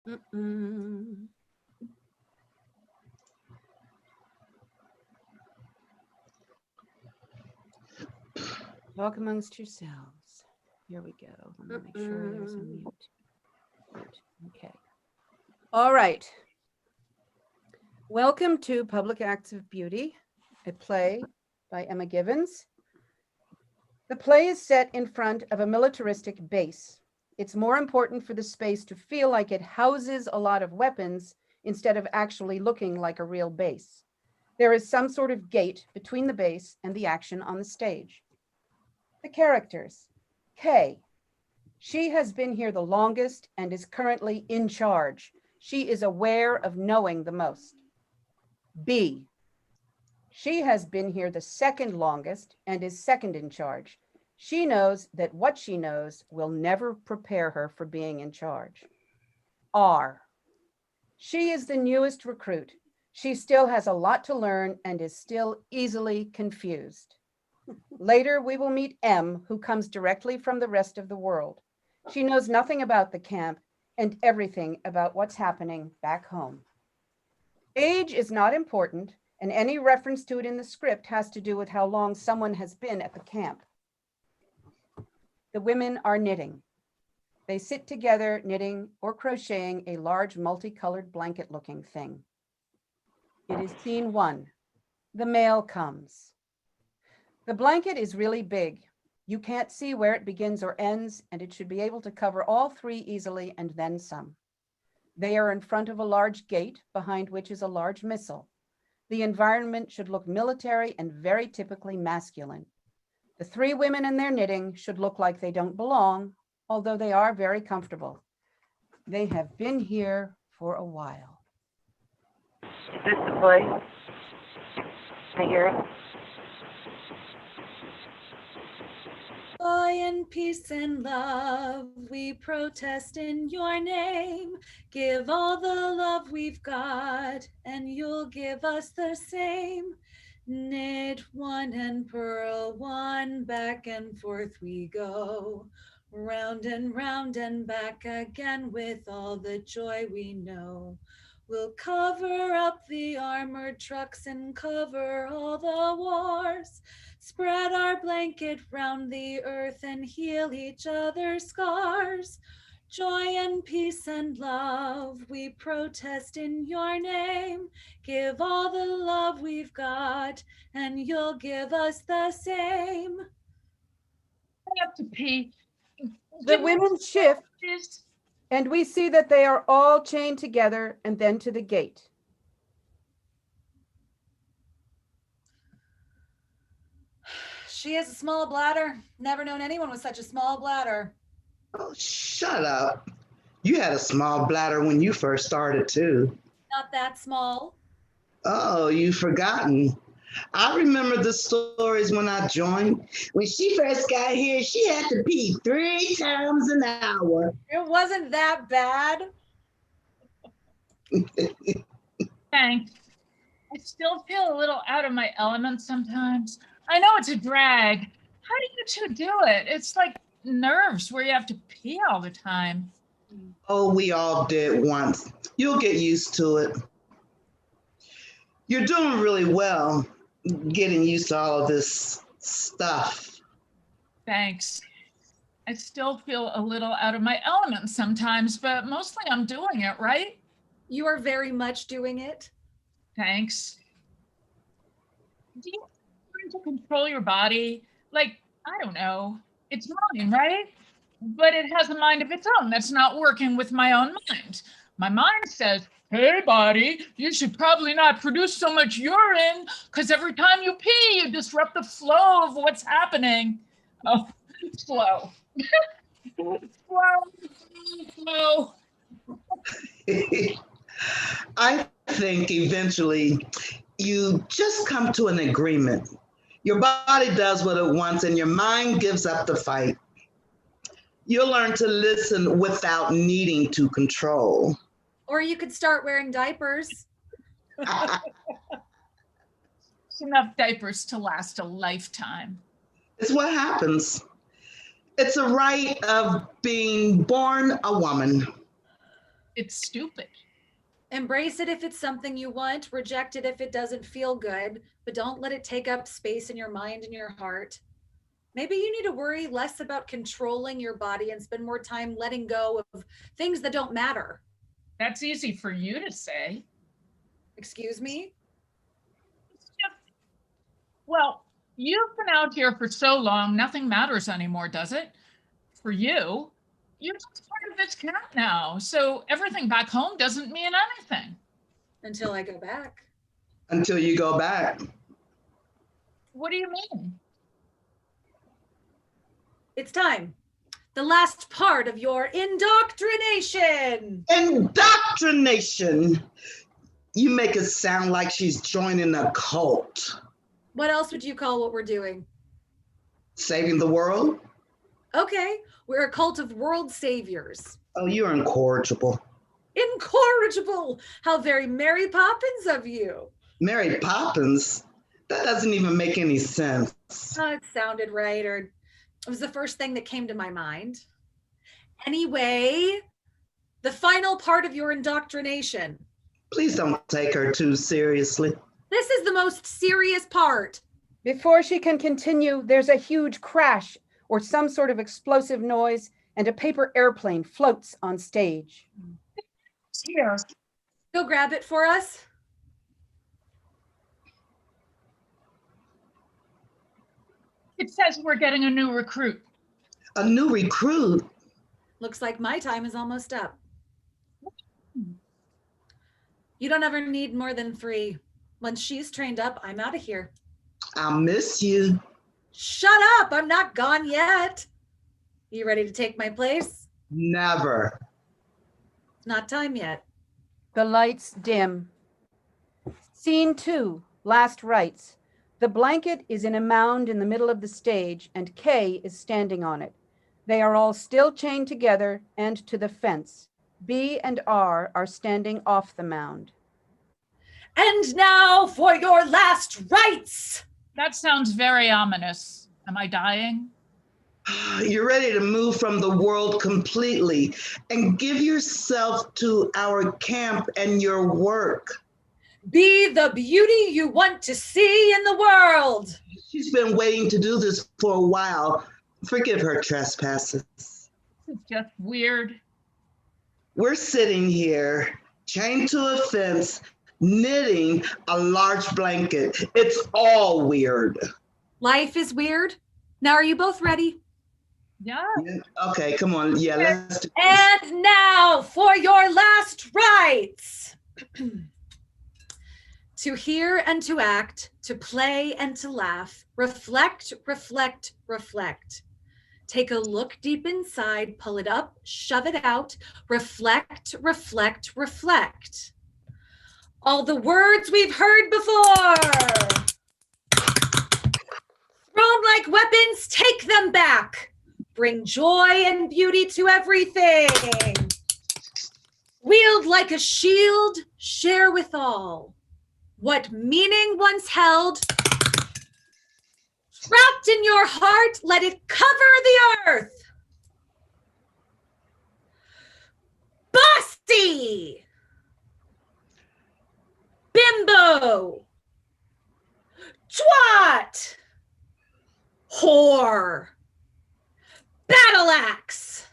Mm-mm. Talk amongst yourselves. Here we go. Let me make sure there's a mute. Mute. Okay. All right. Welcome to Public Acts of Beauty, a play by Emma Givens. The play is set in front of a militaristic base. It's more important for the space to feel like it houses a lot of weapons instead of actually looking like a real base. There is some sort of gate between the base and the action on the stage. The characters. Kay. She has been here the longest and is currently in charge. She is aware of knowing the most. B. She has been here the second longest and is second in charge. She knows that what she knows will never prepare her for being in charge. R. She is the newest recruit. She still has a lot to learn and is still easily confused. Later, we will meet M, who comes directly from the rest of the world. She knows nothing about the camp and everything about what's happening back home. Age is not important, and any reference to it in the script has to do with how long someone has been at the camp. The women are knitting. They sit together knitting or crocheting a large multicolored blanket-looking thing. It is scene 1. The mail comes. The blanket is really big. You can't see where it begins or ends, and it should be able to cover all 3 easily and then some. They are in front of a large gate behind which is a large missile. The environment should look military and very typically masculine. The 3 women in their knitting should look like they don't belong, although they are very comfortable. They have been here for a while. Is this the play? I hear it. Joy and peace and love, we protest in your name. Give all the love we've got, and you'll give us the same. Knit one and purl one, back and forth we go. Round and back again with all the joy we know. We'll cover up the armored trucks and cover all the wars. Spread our blanket round the earth and heal each other's scars. Joy and peace and love, we protest in your name. Give all the love we've got, and you'll give us the same. I have to pee. The women shift, and we see that they are all chained together and then to the gate. She has a small bladder. Never known anyone with such a small bladder. Oh, shut up. You had a small bladder when you first started, too. Not that small. Oh, you've forgotten. I remember the stories when I joined. When she first got here, she had to pee 3 times an hour. It wasn't that bad. Thanks. I still feel a little out of my element sometimes. I know it's a drag. How do you two do it? It's like nerves where you have to pee all the time. Oh, we all did once. You'll get used to it. You're doing really well getting used to all of this stuff. Thanks. I still feel a little out of my element sometimes, but mostly I'm doing it, right? You are very much doing it. Thanks. Do you learn to control your body? Like, I don't know, it's mine, right? But it has a mind of its own that's not working with my own mind. My mind says, hey, body, you should probably not produce so much urine because every time you pee, you disrupt the flow of what's happening. Oh, slow. Slow. I think eventually you just come to an agreement. Your body does what it wants and your mind gives up the fight. You'll learn to listen without needing to control. Or you could start wearing diapers. It's enough diapers to last a lifetime. It's what happens. It's a right of being born a woman. It's stupid. Embrace it if it's something you want, reject it if it doesn't feel good, but don't let it take up space in your mind and your heart. Maybe you need to worry less about controlling your body and spend more time letting go of things that don't matter. That's easy for you to say. Excuse me? It's just, well, you've been out here for so long, nothing matters anymore, does it? For you, you're just part of this camp now. So everything back home doesn't mean anything. Until I go back. Until you go back. What do you mean? It's time. The last part of your indoctrination. Indoctrination. You make it sound like she's joining a cult. What else would you call what we're doing? Saving the world? Okay, we're a cult of world saviors. Oh, you're incorrigible. Incorrigible! How very Mary Poppins of you. Mary Poppins? That doesn't even make any sense. It sounded right, or it was the first thing that came to my mind. Anyway, the final part of your indoctrination. Please don't take her too seriously. This is the most serious part. Before she can continue, there's a huge crash or some sort of explosive noise, and a paper airplane floats on stage. Here. Go grab it for us. It says we're getting a new recruit. A new recruit? Looks like my time is almost up. You don't ever need more than 3. Once she's trained up, I'm out of here. I'll miss you. Shut up, I'm not gone yet. You ready to take my place? Never. It's not time yet. The lights dim. Scene 2, last rites. The blanket is in a mound in the middle of the stage, and Kay is standing on it. They are all still chained together and to the fence. B and R are standing off the mound. And now for your last rites. That sounds very ominous. Am I dying? You're ready to move from the world completely and give yourself to our camp and your work. Be the beauty you want to see in the world. She's been waiting to do this for a while. Forgive her trespasses. This is just weird. We're sitting here, chained to a fence, knitting a large blanket. It's all weird. Life is weird. Now, are you both ready? Yeah. Okay, come on. Yeah, let's do And now for your last rites. To hear and to act, to play and to laugh, reflect, reflect, reflect. Take a look deep inside, pull it up, shove it out, reflect, reflect, reflect. All the words we've heard before. Thrown like weapons, take them back. Bring joy and beauty to everything. Wield like a shield, share with all. What meaning once held, trapped in your heart, let it cover the earth. Bossy, bimbo, twat, whore, battle axe,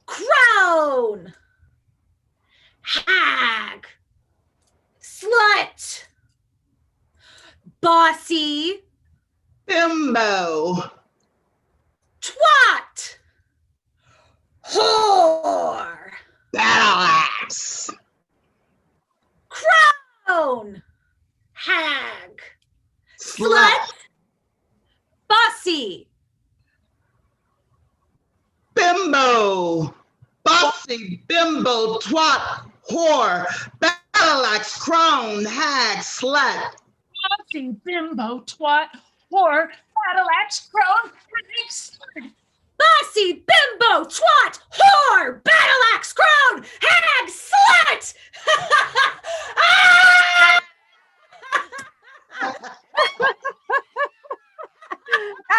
crown, hag, slut, bossy, bimbo, twat, whore, battle axe, crown, hag, slut, bossy, bimbo, bossy, bimbo, twat, whore, battle axe, crown, hag, slut. Bossy, bimbo, twat, whore, battle axe, crone, hag, slut. bossy, bimbo, twat, whore, battle axe, crown, hag, slut. Ah!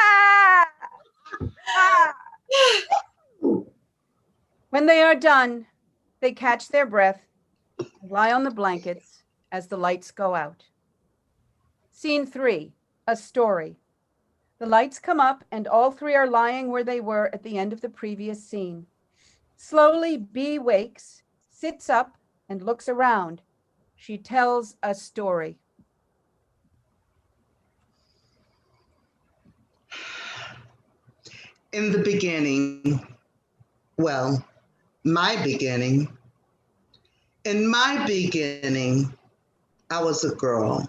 Ah! Ah! When they are are done, they catch their breath and lie on the blankets as the lights go out. Scene 3, a story. The lights come up and all three are lying where they were at the end of the previous scene. Slowly, Bee wakes, sits up, and looks around. She tells a story. In the beginning, well, my beginning, in my beginning, I was a girl.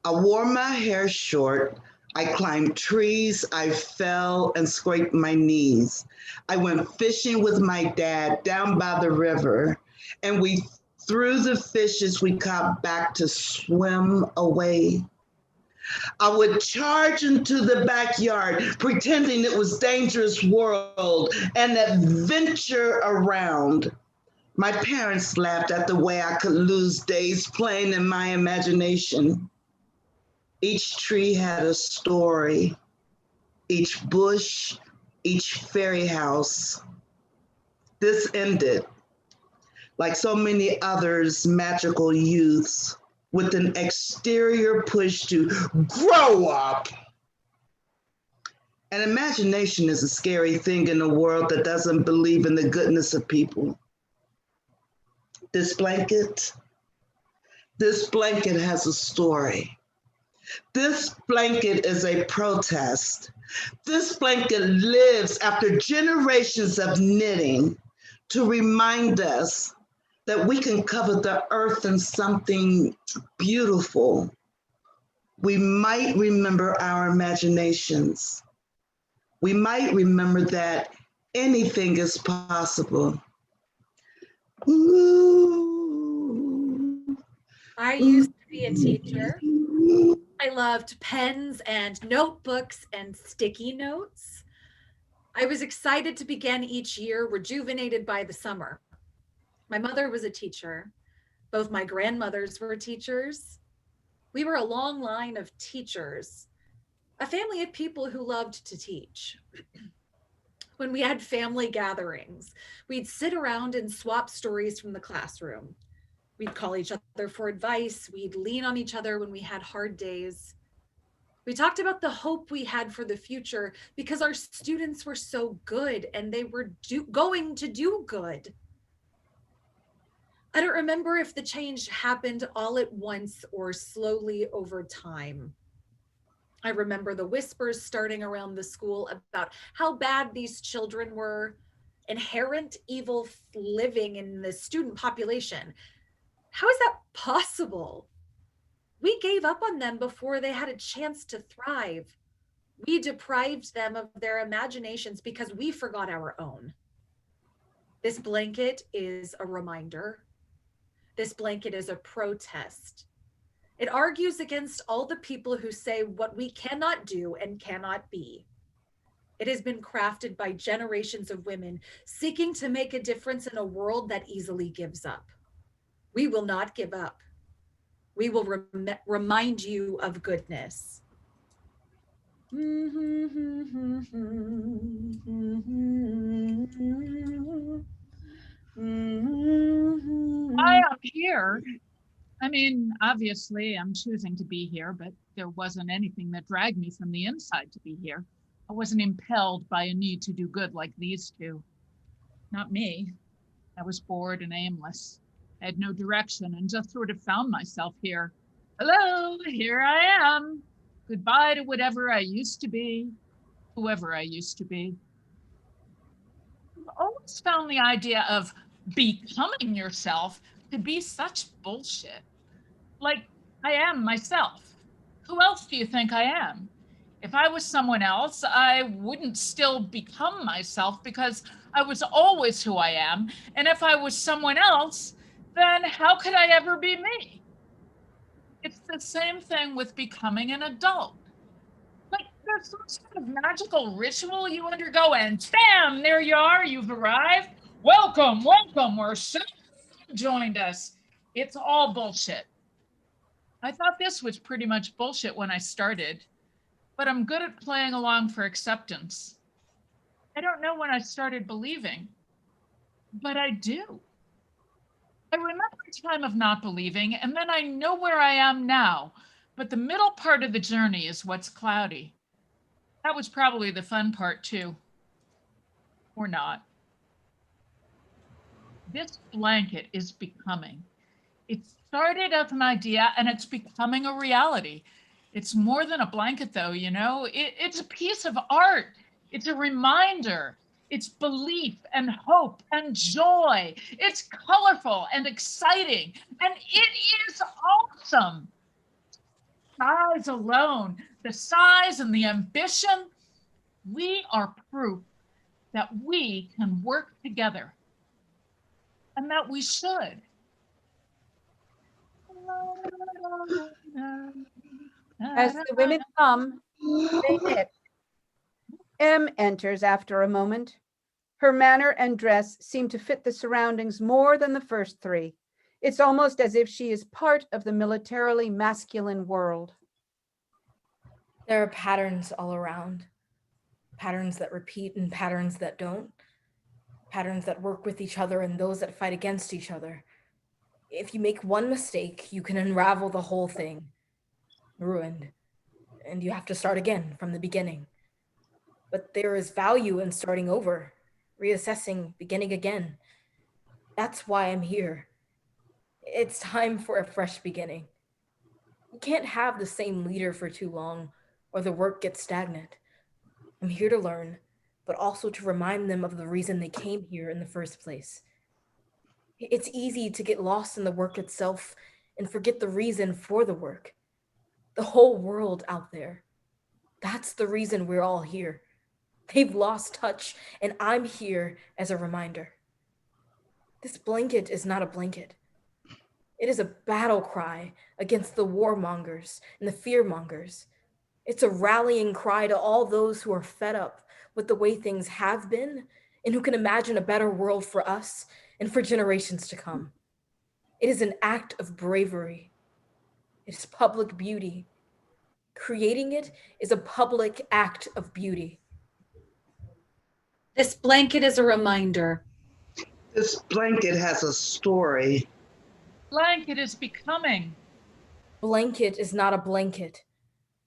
I wore my hair short. I climbed trees. I fell and scraped my knees. I went fishing with my dad down by the river, and we threw the fishes we caught back to swim away. I would charge into the backyard, pretending it was dangerous world and adventure around. My parents laughed at the way I could lose days playing in my imagination. Each tree had a story, each bush, each fairy house. This ended, like so many others, magical youths, with an exterior push to grow up. And imagination is a scary thing in a world that doesn't believe in the goodness of people. This blanket has a story. This blanket is a protest. This blanket lives after generations of knitting to remind us that we can cover the earth in something beautiful. We might remember our imaginations. We might remember that anything is possible. Ooh. I used to be a teacher. I loved pens and notebooks and sticky notes. I was excited to begin each year, rejuvenated by the summer. My mother was a teacher. Both my grandmothers were teachers. We were a long line of teachers, a family of people who loved to teach. When we had family gatherings, we'd sit around and swap stories from the classroom. We'd call each other for advice. We'd lean on each other when we had hard days. We talked about the hope we had for the future because our students were so good and they were going to do good. I don't remember if the change happened all at once or slowly over time. I remember the whispers starting around the school about how bad these children were, inherent evil living in the student population. How is that possible? We gave up on them before they had a chance to thrive. We deprived them of their imaginations because we forgot our own. This blanket is a reminder. This blanket is a protest. It argues against all the people who say what we cannot do and cannot be. It has been crafted by generations of women seeking to make a difference in a world that easily gives up. We will not give up. We will remind you of goodness. I am here. I mean, obviously, I'm choosing to be here, but there wasn't anything that dragged me from the inside to be here. I wasn't impelled by a need to do good like these two. Not me. I was bored and aimless. I had no direction and just sort of found myself here. Hello, here I am. Goodbye to whatever I used to be, whoever I used to be. I've always found the idea of becoming yourself to be such bullshit. Like, I am myself. Who else do you think I am? If I was someone else, I wouldn't still become myself because I was always who I am. And if I was someone else, then how could I ever be me? It's the same thing with becoming an adult. Like, there's some sort of magical ritual you undergo and bam, there you are, you've arrived. Welcome, welcome, we're so glad you joined us. It's all bullshit. I thought this was pretty much bullshit when I started, but I'm good at playing along for acceptance. I don't know when I started believing. but I do. I remember a time of not believing, and then I know where I am now. But the middle part of the journey is what's cloudy. That was probably the fun part, too. Or not. This blanket is becoming. It started as an idea and it's becoming a reality. It's more than a blanket, though, you know? It's a piece of art. It's a reminder. It's belief and hope and joy. It's colorful and exciting. And it is awesome. Size alone, the size and the ambition, we are proof that we can work together and that we should. As the women come, they knit. M enters after a moment. Her manner and dress seem to fit the surroundings more than the first three. It's almost as if she is part of the militarily masculine world. There are patterns all around. Patterns that repeat and patterns that don't. Patterns that work with each other and those that fight against each other. If you make one mistake, you can unravel the whole thing. Ruined. And you have to start again from the beginning. But there is value in starting over, reassessing, beginning again. That's why I'm here. It's time for a fresh beginning. We can't have the same leader for too long, or the work gets stagnant. I'm here to learn, but also to remind them of the reason they came here in the first place. It's easy to get lost in the work itself and forget the reason for the work. The whole world out there. That's the reason we're all here. They've lost touch, and I'm here as a reminder. This blanket is not a blanket. It is a battle cry against the warmongers and the fearmongers. It's a rallying cry to all those who are fed up with the way things have been and who can imagine a better world for us and for generations to come. It is an act of bravery. It is public beauty. Creating it is a public act of beauty. This blanket is a reminder. This blanket has a story. Blanket is becoming. Blanket is not a blanket.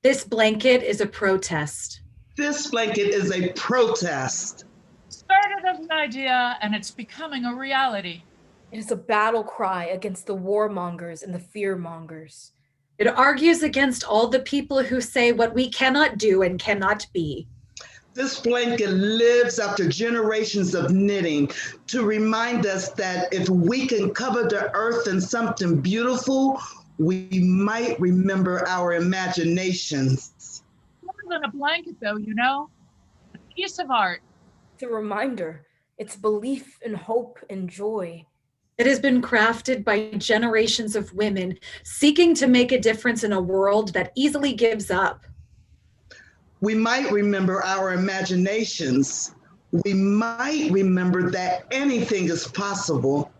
This blanket is a protest. This blanket is a protest. Started as an idea and it's becoming a reality. It is a battle cry against the warmongers and the fearmongers. It argues against all the people who say what we cannot do and cannot be. This blanket lives after generations of knitting to remind us that if we can cover the earth in something beautiful, we might remember our imaginations. More than a blanket, though, you know? A piece of art. It's a reminder. It's belief and hope and joy. It has been crafted by generations of women seeking to make a difference in a world that easily gives up. We might remember our imaginations. We might remember that anything is possible.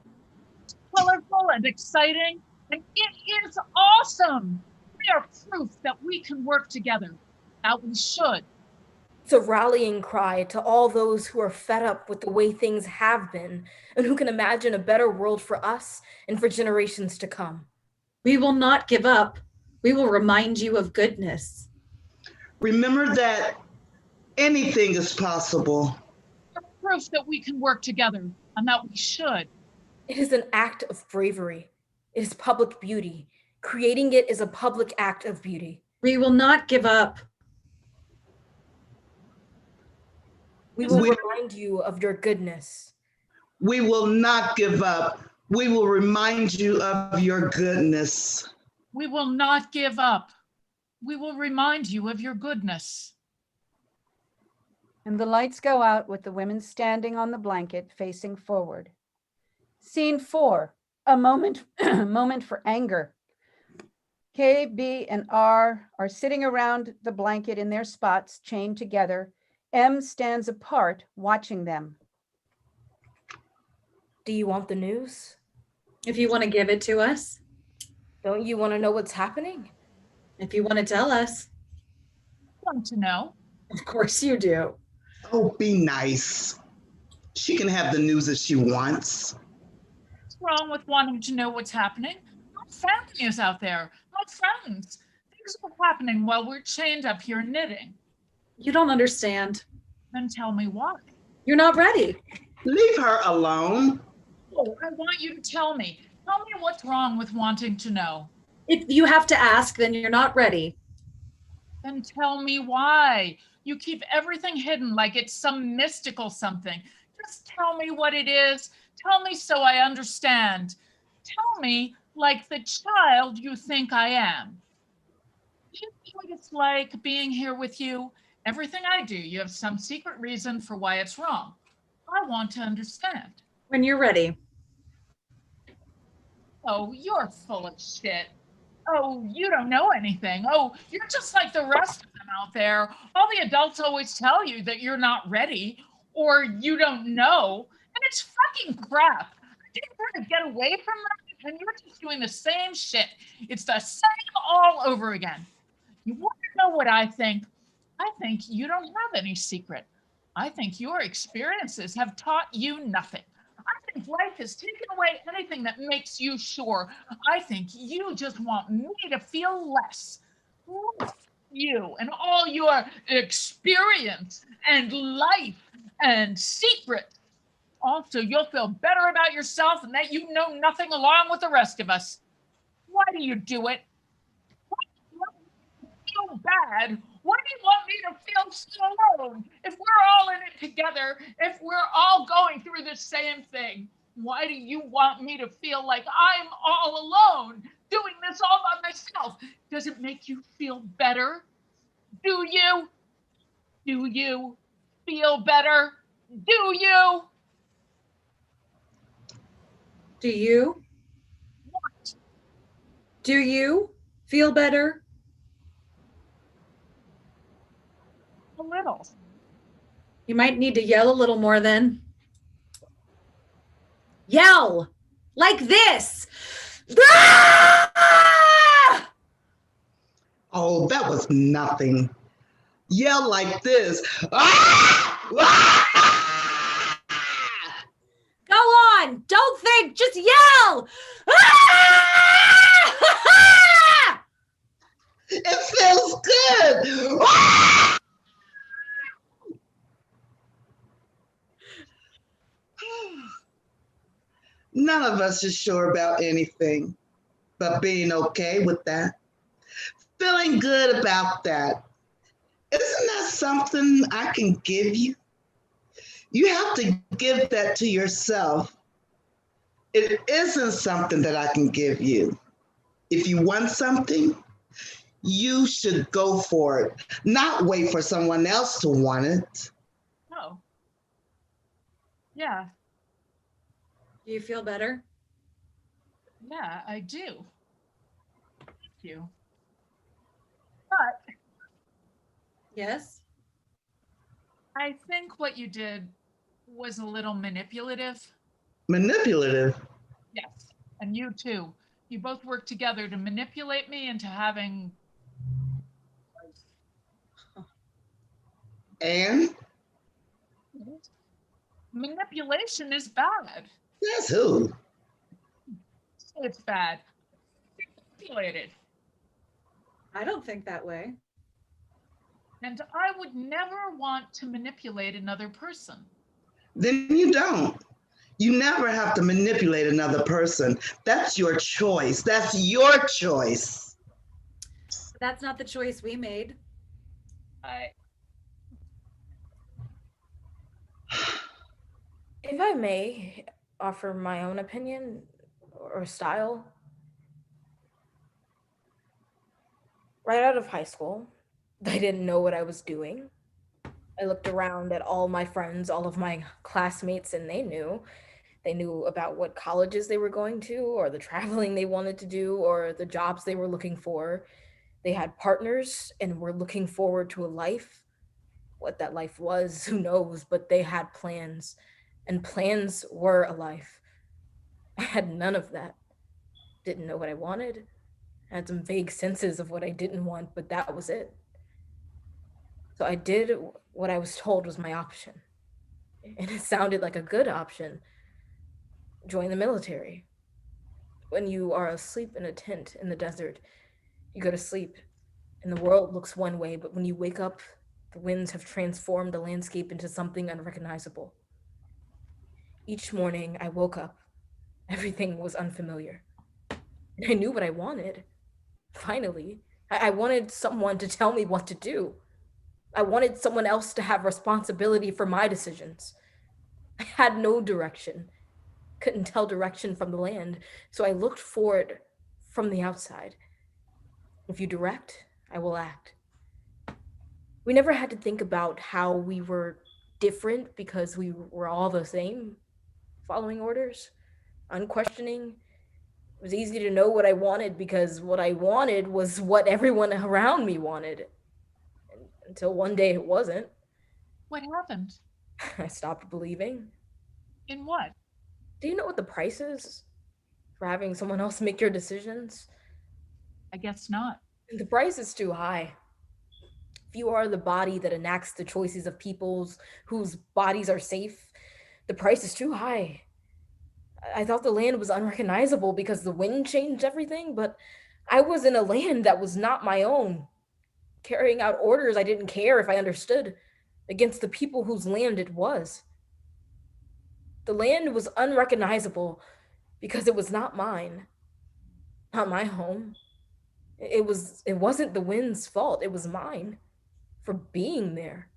Colorful and exciting, and it is awesome. We are proof that we can work together, that we should. It's a rallying cry to all those who are fed up with the way things have been and who can imagine a better world for us and for generations to come. We will not give up. We will remind you of goodness. Remember that anything is possible. Proof that we can work together and that we should. It is an act of bravery. It is public beauty. Creating it is a public act of beauty. We will not give up. We will remind you of your goodness. We will not give up. We will remind you of your goodness. We will not give up. We will remind you of your goodness. And the lights go out with the women standing on the blanket facing forward. Scene 4, a moment, moment for anger. K, B, and R are sitting around the blanket in their spots, chained together. M stands apart, watching them. Do you want the news? If you want to give it to us, Don't you want to know what's happening? if you want to tell us, Want to know? of course you do. Oh, be nice. She can have the news if she wants. What's wrong with wanting to know what's happening? My family is out there, my friends. Things are happening while we're chained up here knitting. You don't understand. Then tell me why. You're not ready. Leave her alone. Oh, I want you to tell me. Tell me what's wrong with wanting to know. If you have to ask, then you're not ready. Then tell me why. You keep everything hidden like it's some mystical something. Just tell me what it is. Tell me so I understand. Tell me like the child you think I am. You know what it's like being here with you? Everything I do, you have some secret reason for why it's wrong. I want to understand. When you're ready. Oh, you're full of shit. Oh, you don't know anything. Oh, you're just like the rest of them out there. All the adults always tell you that you're not ready or you don't know. And it's fucking crap. I didn't try to get away from that, and you're just doing the same shit. It's the same all over again. You want to know what I think? I think you don't have any secret. I think your experiences have taught you nothing. I think life has taken away anything that makes you sure. I think you just want me to feel less. You and all your experience and life and secret. Also, you'll feel better about yourself and that you know nothing along with the rest of us. Why do you do it? Why do you want me to feel bad? Why do you want me to feel so alone? If we're all in it together, if we're all going through the same thing, why do you want me to feel like I'm all alone, doing this all by myself? Does it make you feel better? Do you? Do you feel better? Do you? Do you? What? Do you feel better? A little. You might need to yell a little more then. Yell like this. Ah! Oh, that was nothing. Yell like this. Ah! Ah! Go on. Don't think. Just yell. Ah! It feels good. Ah! None of us is sure about anything, but being okay with that, feeling good about that, isn't that something I can give you? You have to give that to yourself. It isn't something that I can give you. If you want something, you should go for it, not wait for someone else to want it. Oh. Yeah, Do you feel better? yeah, I do. Thank you. But Yes. I think what you did was a little manipulative. Manipulative. Yes. And you too. You both worked together to manipulate me into having. And Manipulation is bad. that's who? It's bad. Manipulated. I don't think that way. And I would never want to manipulate another person. Then you don't. You never have to manipulate another person. That's your choice. That's your choice. That's not the choice we made. If I may offer my own opinion or style, right out of high school, I didn't know what I was doing. I looked around at all my friends, all of my classmates, and they knew. They knew about what colleges they were going to, or the traveling they wanted to do, or the jobs they were looking for. They had partners and were looking forward to a life. What that life was, who knows, but they had plans, and plans were a life. I had none of that. Didn't know what I wanted. Had some vague senses of what I didn't want, but that was it. So I did what I was told was my option. And it sounded like a good option. Join the military. When you are asleep in a tent in the desert, you go to sleep and the world looks one way, but when you wake up, the winds have transformed the landscape into something unrecognizable. Each morning I woke up, everything was unfamiliar. And I knew what I wanted. Finally, I wanted someone to tell me what to do. I wanted someone else to have responsibility for my decisions. I had no direction, couldn't tell direction from the land, so I looked for it from the outside. If you direct, I will act. We never had to think about how we were different because we were all the same, following orders, unquestioning. It was easy to know what I wanted because what I wanted was what everyone around me wanted. Until one day it wasn't. What happened? I stopped believing. In what? Do you know what the price is for having someone else make your decisions? I guess not. The price is too high. If you are the body that enacts the choices of peoples whose bodies are safe, the price is too high. I thought the land was unrecognizable because the wind changed everything, but I was in a land that was not my own, carrying out orders I didn't care if I understood, against the people whose land it was. The land was unrecognizable because it was not mine, not my home. It wasn't the wind's fault, it was mine for being there.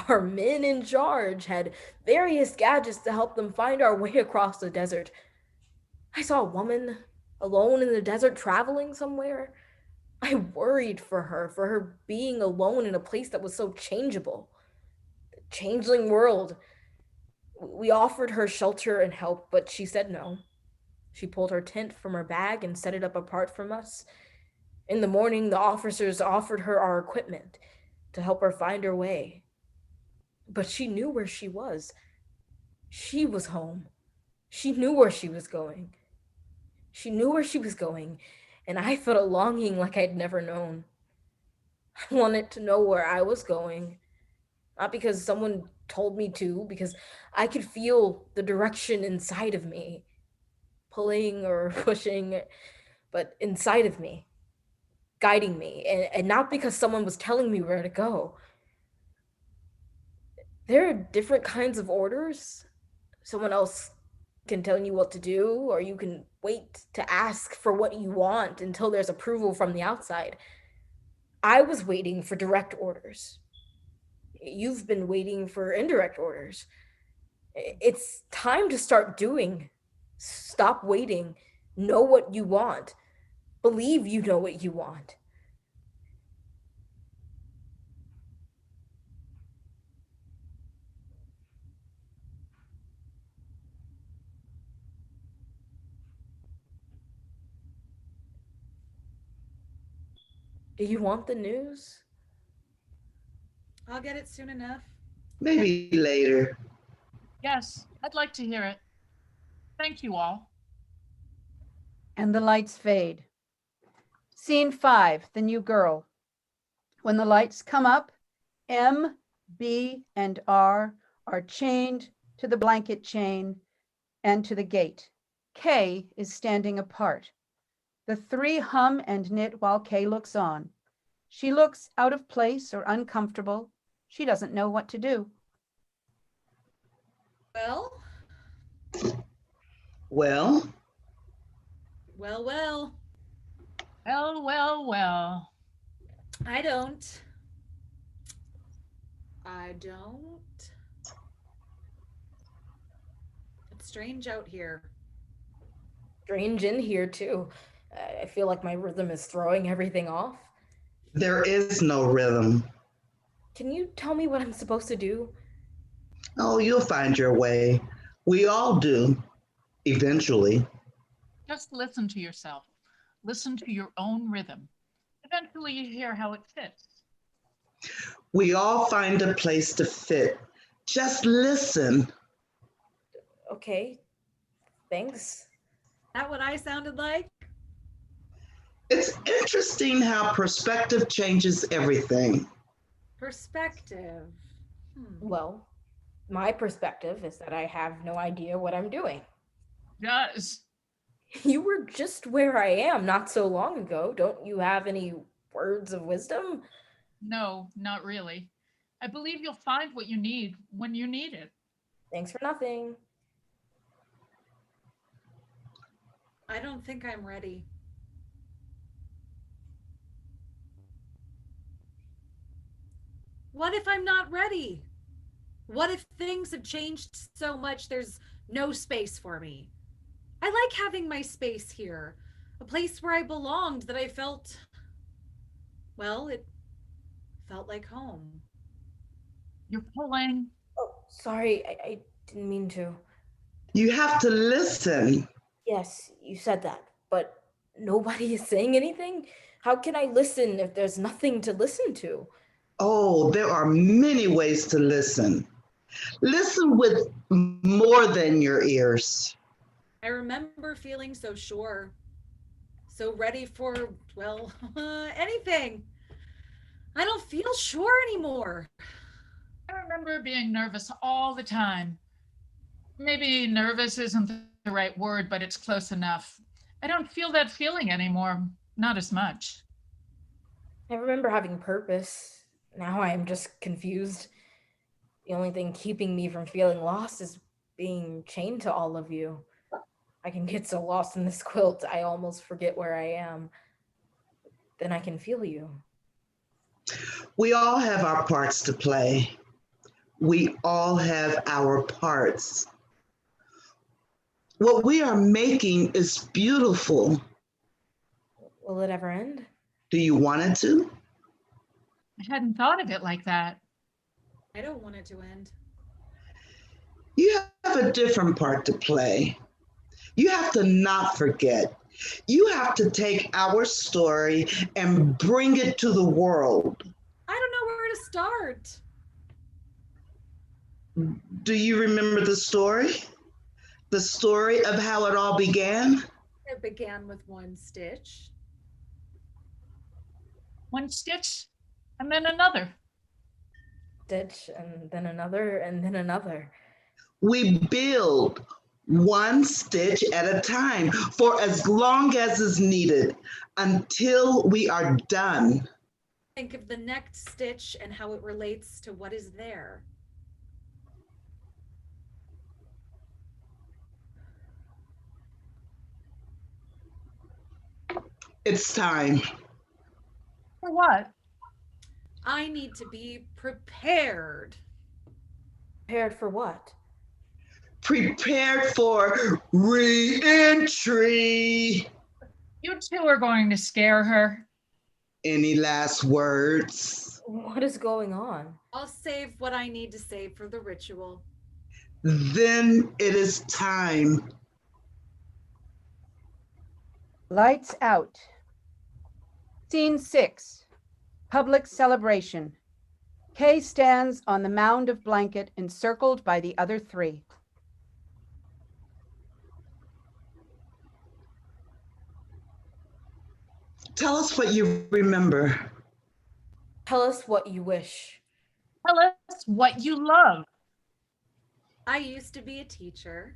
Our men in charge had various gadgets to help them find our way across the desert. I saw a woman alone in the desert traveling somewhere. I worried for her being alone in a place that was so changeable. The changeling world. We offered her shelter and help, but she said no. She pulled her tent from her bag and set it up apart from us. In the morning, the officers offered her our equipment to help her find her way. But she knew where she was. She was home. She knew where she was going. She knew where she was going, and I felt a longing like I'd never known. I wanted to know where I was going, not because someone told me to, because I could feel the direction inside of me, pulling or pushing, but inside of me, guiding me, and not because someone was telling me where to go. There are different kinds of orders. Someone else can tell you what to do, or you can wait to ask for what you want until there's approval from the outside. I was waiting for direct orders. You've been waiting for indirect orders. It's time to start doing. Stop waiting. Know what you want. Believe you know what you want. Do you want the news? I'll get it soon enough. Maybe later. Yes, I'd like to hear it. Thank you all. And the lights fade. Scene 5, the new girl. When the lights come up, M, B, and R are chained to the blanket chain and to the gate. K is standing apart. The three hum and knit while K looks on. She looks out of place or uncomfortable. She doesn't know what to do. Well, Well, well, well. Well, well, well. I don't. It's strange out here. Strange in here, too. I feel like my rhythm is throwing everything off. there is no rhythm. Can you tell me what I'm supposed to do? Oh, you'll find your way. We all do, eventually. Just listen to yourself. Listen to your own rhythm. Eventually you hear how it fits. We all find a place to fit. Just listen. Okay, thanks. That what I sounded like? It's interesting how perspective changes everything. Perspective. Well, My perspective is that I have no idea what I'm doing. Does. You were just where I am not so long ago. Don't you have any words of wisdom? No, not really. I believe you'll find what you need when you need it. Thanks for nothing. I don't think I'm ready. What if I'm not ready? What if things have changed so much there's no space for me? I like having my space here, a place where I belonged that I felt, well, it felt like home. You're pulling. Oh, sorry, I didn't mean to. You have to listen. Yes, you said that, but nobody is saying anything? How can I listen if there's nothing to listen to? Oh, there are many ways to listen. Listen with more than your ears. I remember feeling so sure, so ready for, well, anything. I don't feel sure anymore. I remember being nervous all the time. Maybe nervous isn't the right word, but it's close enough. I don't feel that feeling anymore. Not as much. I remember having purpose. Now I am just confused. The only thing keeping me from feeling lost is being chained to all of you. I can get so lost in this quilt, I almost forget where I am. Then I can feel you. We all have our parts to play. We all have our parts. What we are making is beautiful. Will it ever end? Do you want it to? I hadn't thought of it like that. I don't want it to end. You have a different part to play. You have to not forget. You have to take our story and bring it to the world. I don't know where to start. Do you remember the story? The story of how it all began? It began with one stitch. One stitch and then another. Stitch, and then another, and then another. We build one stitch at a time for as long as is needed until we are done. Think of the next stitch and how it relates to what is there. It's time. For what? I need to be prepared. Prepared for what? Prepared for re-entry. You two are going to scare her. Any last words? What is going on? I'll save what I need to save for the ritual. Then it is time. Lights out. Scene 6. Public celebration. Kay stands on the mound of blanket encircled by the other three. Tell us what you remember. Tell us what you wish. Tell us what you love. I used to be a teacher.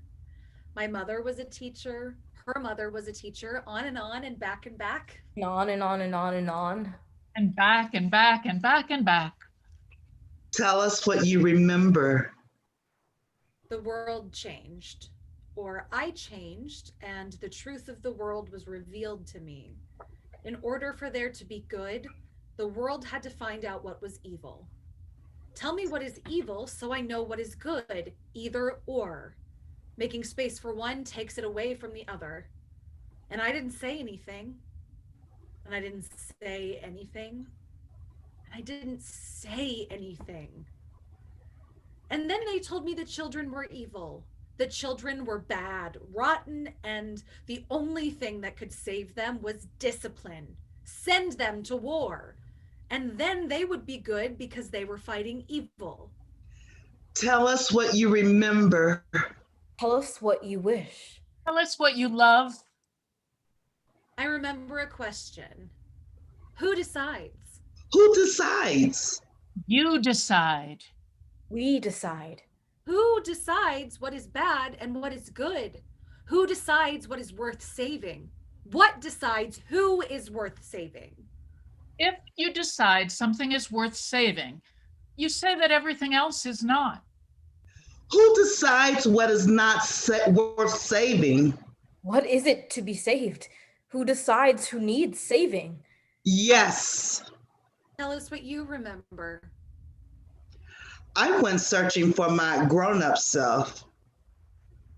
My mother was a teacher. Her mother was a teacher, on and back and back. And on and on and on and on. And back and back and back and back. Tell us what you remember. The world changed, or I changed, and the truth of the world was revealed to me. In order for there to be good, the world had to find out what was evil. Tell me what is evil so I know what is good, either or. Making space for one takes it away from the other. And I didn't say anything. And I didn't say anything. And I didn't say anything. And then they told me the children were evil. The children were bad, rotten, and the only thing that could save them was discipline. Send them to war. And then they would be good because they were fighting evil. Tell us what you remember. Tell us what you wish. Tell us what you love. I remember a question. Who decides? Who decides? You decide. We decide. Who decides what is bad and what is good? Who decides what is worth saving? What decides who is worth saving? If you decide something is worth saving, you say that everything else is not. Who decides what is not worth saving? What is it to be saved? Who decides who needs saving? Yes. Tell us what you remember. I went searching for my grown-up self.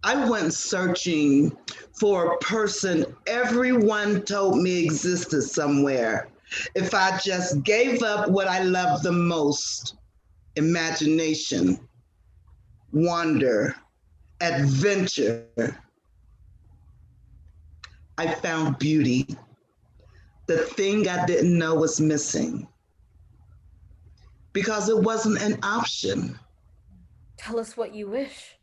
I went searching for a person everyone told me existed somewhere. If I just gave up what I love the most, imagination, wonder, adventure, I found beauty, the thing I didn't know was missing, because it wasn't an option. Tell us what you wish.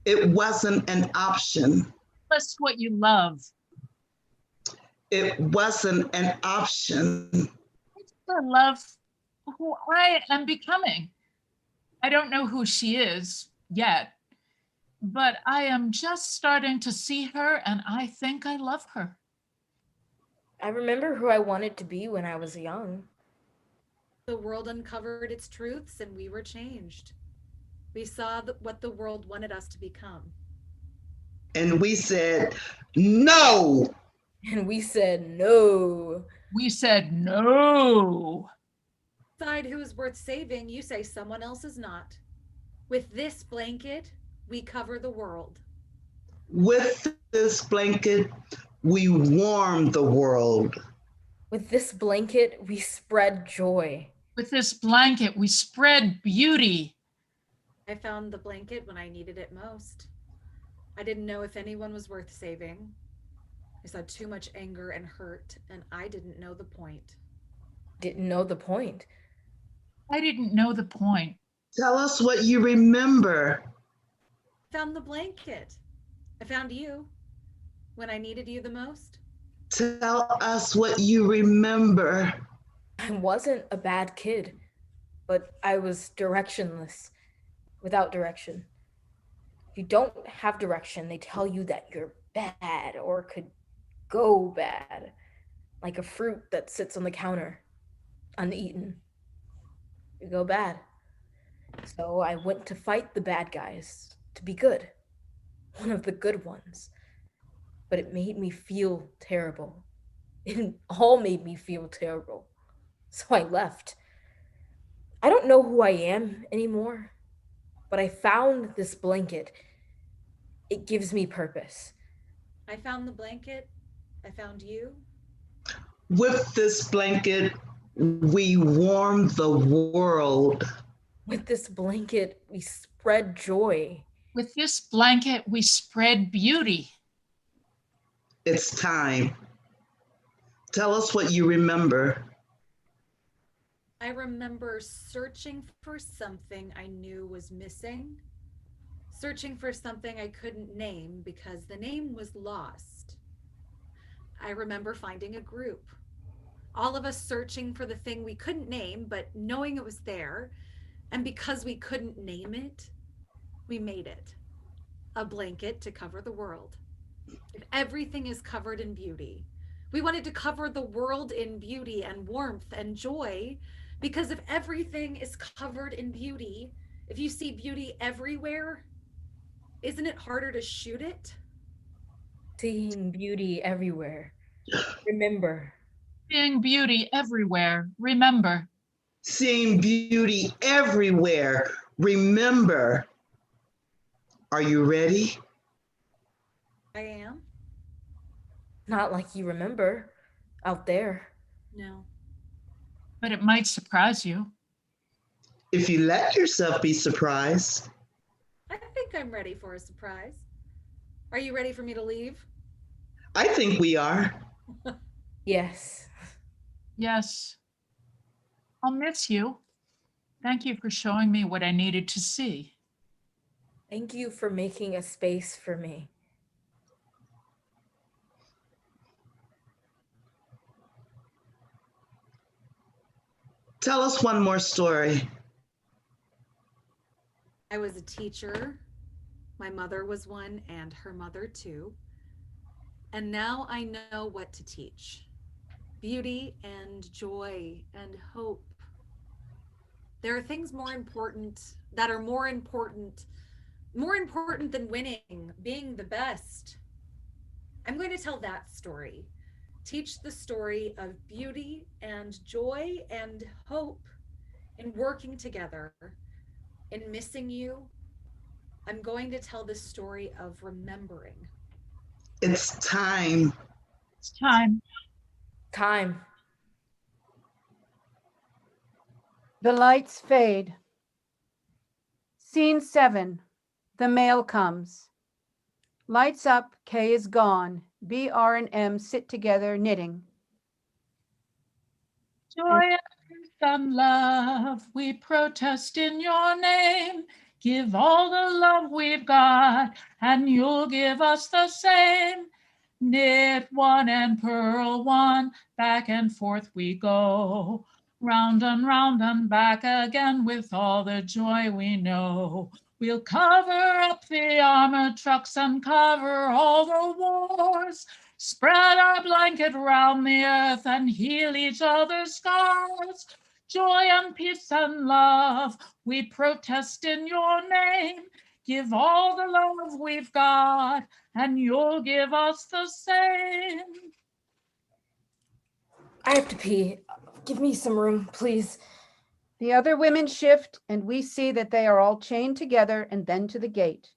It wasn't an option. Tell us what you love. It wasn't an option. I love who I am becoming. I don't know who she is yet, but I am just starting to see her and I think I love her. I remember who I wanted to be when I was young. The world uncovered its truths and we were changed. We saw what the world wanted us to become. And we said, no. And we said no. We said no. Decide who is worth saving, you say someone else is not. With this blanket, we cover the world. With this blanket, we warm the world. With this blanket, we spread joy. With this blanket, we spread beauty. I found the blanket when I needed it most. I didn't know if anyone was worth saving. I saw too much anger and hurt, and I didn't know the point. Didn't know the point. I didn't know the point. Tell us what you remember. I found the blanket. I found you when I needed you the most. Tell us what you remember. I wasn't a bad kid, but I was directionless, without direction. If you don't have direction, they tell you that you're bad or could go bad, like a fruit that sits on the counter, uneaten. You go bad. So I went to fight the bad guys, to be good, one of the good ones. But it made me feel terrible. It all made me feel terrible. So I left. I don't know who I am anymore, but I found this blanket. It gives me purpose. I found the blanket. I found you. With this blanket, we warm the world. With this blanket, we spread joy. With this blanket, we spread beauty. It's time. Tell us what you remember. I remember searching for something I knew was missing, searching for something I couldn't name because the name was lost. I remember finding a group, all of us searching for the thing we couldn't name, but knowing it was there. And because we couldn't name it, we made it a blanket to cover the world. If everything is covered in beauty, we wanted to cover the world in beauty and warmth and joy, because if everything is covered in beauty, if you see beauty everywhere, isn't it harder to shoot it? Seeing beauty everywhere. Remember. Seeing beauty everywhere. Remember. Seeing beauty everywhere. Remember. Are you ready? I am? Not like you remember out there. No. But it might surprise you. If you let yourself be surprised. I think I'm ready for a surprise. Are you ready for me to leave? I think we are. Yes. Yes. I'll miss you. Thank you for showing me what I needed to see. Thank you for making a space for me. Tell us one more story. I I was a teacher. My mother was one, and her mother too. And now I know what to teach: beauty and joy and hope. There are things more important that are more important than winning, being the best. I'm going to tell that story. Teach the story of beauty and joy and hope in working together, in missing you. I'm going to tell the story of remembering. It's time. It's time. Time. The lights fade. Scene 7. The mail comes. Lights up, Kay is gone. B, R, and M sit together knitting. Joy and peace and love, we protest in your name. Give all the love we've got, and you'll give us the same. Knit one and purl one, back and forth we go. Round and back again with all the joy we know. We'll cover up the armored trucks and cover all the wars. Spread our blanket round the earth and heal each other's scars. Joy and peace and love, we protest in your name. Give all the love we've got, and you'll give us the same. I have to pee. Give me some room, please. The other women shift, and we see that they are all chained together and then to the gate.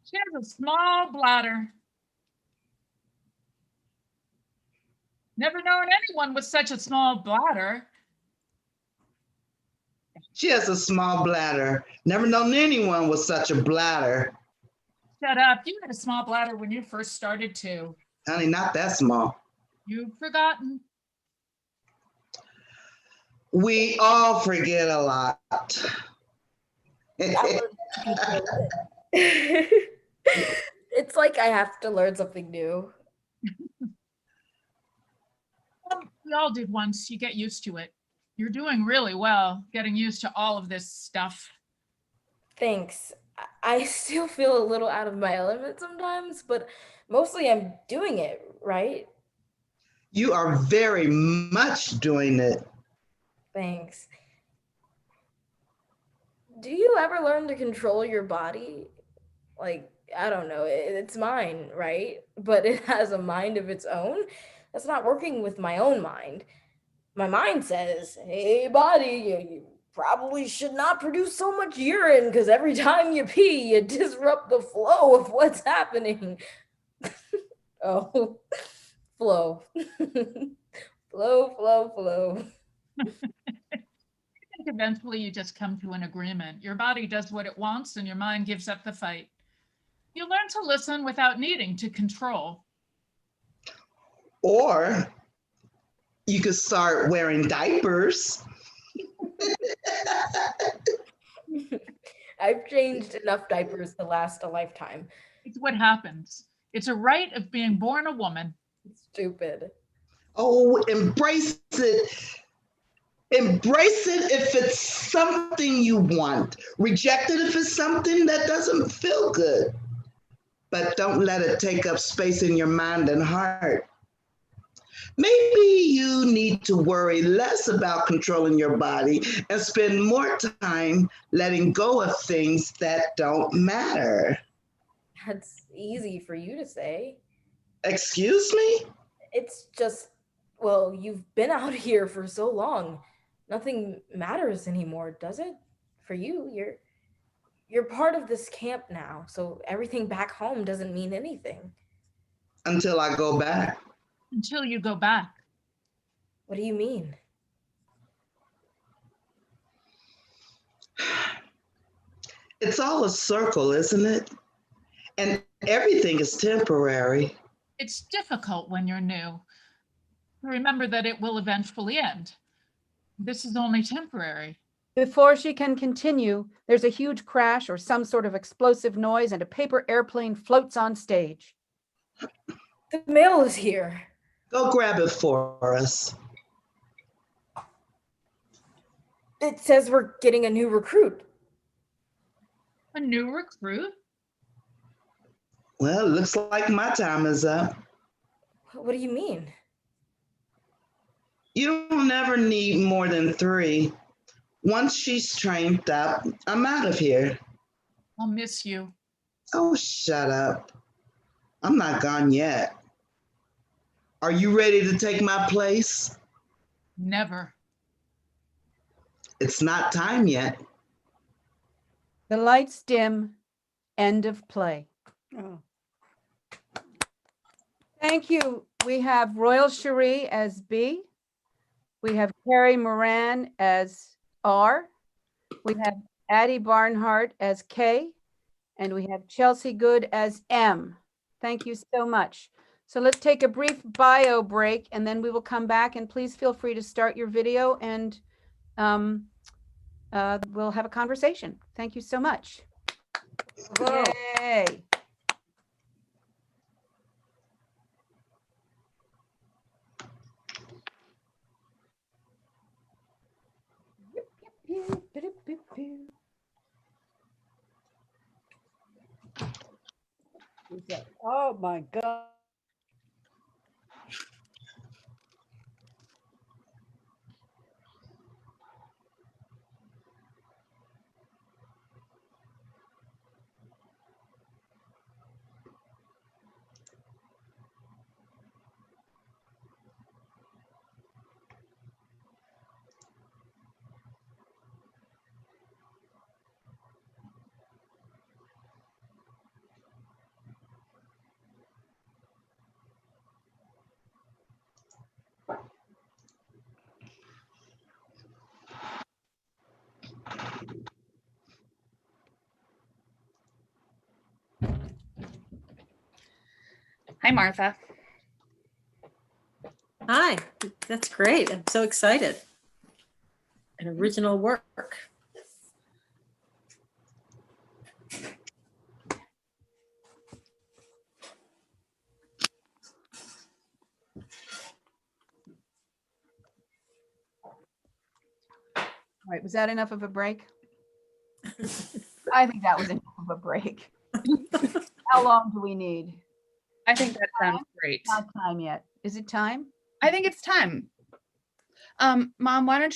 She has a small bladder. Never known anyone with such a small bladder. She has a small bladder. Never known anyone with such a bladder. Shut up. You had a small bladder when you first started too. Honey, not that small. You've forgotten. We all forget a lot. It's like I have to learn something new. We all did once. You get used to it. You're doing really well, getting used to all of this stuff. Thanks. I still feel a little out of my element sometimes, but mostly I'm doing it, right? You are very much doing it. Thanks. Do you ever learn to control your body? Like, I don't know, it's mine, right? But it has a mind of its own. That's not working with my own mind. My mind says, hey, body, you probably should not produce so much urine because every time you pee, you disrupt the flow of what's happening. Oh, flow. Flow. I think eventually you just come to an agreement. Your body does what it wants and your mind gives up the fight. You learn to listen without needing to control. Or you could start wearing diapers. I've changed enough diapers to last a lifetime. It's what happens. It's a right of being born a woman. Stupid. Oh, embrace it. Embrace it if it's something you want. Reject it if it's something that doesn't feel good. But don't let it take up space in your mind and heart. Maybe you need to worry less about controlling your body and spend more time letting go of things that don't matter. That's easy for you to say. Excuse me? It's just, well, you've been out here for so long. Nothing matters anymore, does it? For you, you're part of this camp now, so everything back home doesn't mean anything. Until I go back. Until you go back. What do you mean? It's all a circle, isn't it? And everything is temporary. It's difficult when you're new. Remember that it will eventually end. This is only temporary. Before she can continue, there's a huge crash or some sort of explosive noise and a paper airplane floats on stage. The mail is here. Go grab it for us. It says we're getting a new recruit. A new recruit? Well, it looks like my time is up. What do you mean? You'll never need more than 3. Once she's trained up, I'm out of here. I'll miss you. Oh, shut up. I'm not gone yet. Are you ready to take my place? Never. It's not time yet. The lights dim. End of play. Oh, Thank you. We have Royal Cherie as B. We have Carrie Moran as R. We have Addie Barnhart as K. And we have Chelsea Good as M. Thank you so much. So let's take a brief bio break and then we will come back, and please feel free to start your video and we'll have a conversation. Thank you so much. Yay. who's that? Oh my God. Hi, Martha. Hi, that's great. I'm so excited. An original work. All right, was that enough of a break? I think that was enough of a break. How long do we need? I think that sounds great. Not time yet. Is it time? I think it's time. Mom, why don't you